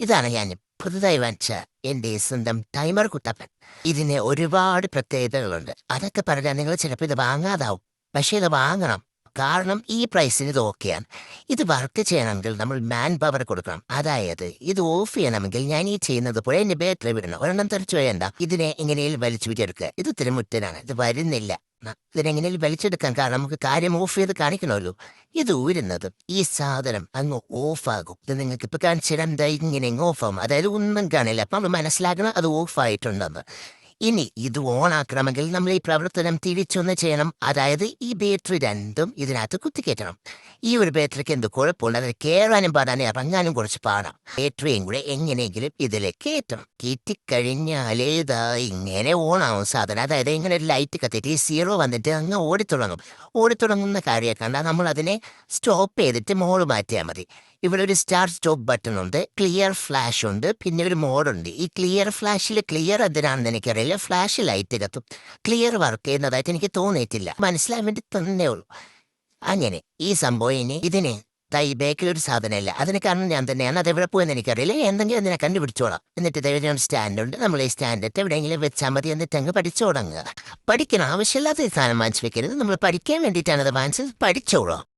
ഇതാണ് ഞാൻ പുതുതായി വാങ്ങിച്ച എൻ്റെ സ്വന്തം ടൈമർ കുട്ടപ്പൻ. ഇതിന് ഒരുപാട് പ്രത്യേകതകളുണ്ട്. അതൊക്കെ പറഞ്ഞാൽ നിങ്ങൾ ചിലപ്പോൾ ഇത് വാങ്ങാതാവും. പക്ഷേ ഇത് വാങ്ങണം. കാരണം ഈ പ്രൈസിന് ഇത് ഓക്കെയാണ്. ഇത് വർക്ക് ചെയ്യണമെങ്കിൽ നമ്മൾ മാൻ പവർ കൊടുക്കണം. അതായത് ഇത് ഓഫ് ചെയ്യണമെങ്കിൽ ഞാൻ ഈ ചെയ്യുന്നത് പോലെ എൻ്റെ ബാറ്ററി വിടണം. ഒരെണ്ണം തെറിച്ചു വേണ്ട. ഇതിനെ എങ്ങനെയും വലിച്ചു വിട്ടെടുക്കുക. ഇത് തിരുമുറ്റനാണ്. ഇത് വരുന്നില്ല. ഇതിനെങ്ങനെയും വലിച്ചെടുക്കാൻ കാരണം നമുക്ക് കാര്യം ഓഫ് ചെയ്ത് കാണിക്കണമല്ലോ. ഇത് ഊരുന്നത് ഈ സാധനം അങ്ങ് ഓഫാകും. ഇത് നിങ്ങൾക്ക് ഇപ്പൊ കാണിച്ചിടാൻ ഇങ്ങനെ ഓഫാകും. അതായത് ഒന്നും കാണില്ല. അപ്പം നമ്മൾ മനസ്സിലാക്കണം അത് ഓഫായിട്ടുണ്ടെന്ന്. ഇനി ഇത് ഓണാക്കണമെങ്കിൽ നമ്മൾ ഈ പ്രവർത്തനം തിരിച്ചൊന്ന് ചെയ്യണം. അതായത് ഈ ബാറ്ററി രണ്ടും ഇതിനകത്ത് കുത്തിക്കയറ്റണം. ഈ ഒരു ബാറ്ററിക്ക് എന്ത് കുഴപ്പമുണ്ട്, അതിൽ കയറാനും പാടാനും ഇറങ്ങാനും കുറച്ച് പാടാം. ബാറ്ററിയും കൂടെ എങ്ങനെയെങ്കിലും ഇതിലേക്ക് കയറ്റണം. കയറ്റിക്കഴിഞ്ഞാലേ ഇതാ ഇങ്ങനെ ഓണാവും സാധനം. അതായത് ഇങ്ങനെ ഒരു ലൈറ്റ് കത്തിയിട്ട് ഈ സീറോ വന്നിട്ട് അങ്ങ് ഓടിത്തുടങ്ങും. ഓടിത്തുടങ്ങുന്ന കാര്യം കണ്ടാൽ നമ്മൾ അതിനെ സ്റ്റോപ്പ് ചെയ്തിട്ട് മോഡ് മാറ്റിയാൽ മതി. ഇവിടെ ഒരു സ്റ്റാർട്ട് സ്റ്റോപ്പ് ബട്ടൺ ഉണ്ട്, ക്ലിയർ ഫ്ലാഷ് ഉണ്ട്, പിന്നെ ഒരു മോഡുണ്ട്. ഈ ക്ലിയർ ഫ്ലാഷിൽ ക്ലിയർ എന്തിനാണെന്ന് എനിക്കറിയില്ല. ഫ്ലാഷ് ലൈറ്റ് കത്തും. ക്ലിയർ വർക്ക് ചെയ്യുന്നതായിട്ട് എനിക്ക് തോന്നിയിട്ടില്ല. മനസ്സിലാൻ വേണ്ടി തന്നെ ഉള്ളൂ. അങ്ങനെ ഈ സംഭവം ഇനി ഇതിന് ഈ ബാക്കിലൊരു സാധനമില്ല. അതിന് കാരണം ഞാൻ തന്നെയാണ്. അതെവിടെ പോയെന്ന് എനിക്കറിയില്ല. എന്തെങ്കിലും അതിനെ കണ്ടുപിടിച്ചോളാം. എന്നിട്ട് ഇതെവിടെയാണ് സ്റ്റാൻഡുണ്ട്. നമ്മൾ ഈ സ്റ്റാൻഡിട്ട് എവിടെയെങ്കിലും വെച്ചാൽ മതി. എന്നിട്ട് അങ്ങ് പഠിച്ചു തുടങ്ങുക. പഠിക്കണം. ആവശ്യമില്ലാത്ത സാധനം വാങ്ങിച്ചു വെക്കരുത്. നമ്മൾ പഠിക്കാൻ വേണ്ടിയിട്ടാണ് അത് വാങ്ങിച്ചത്. പഠിച്ചോളാം.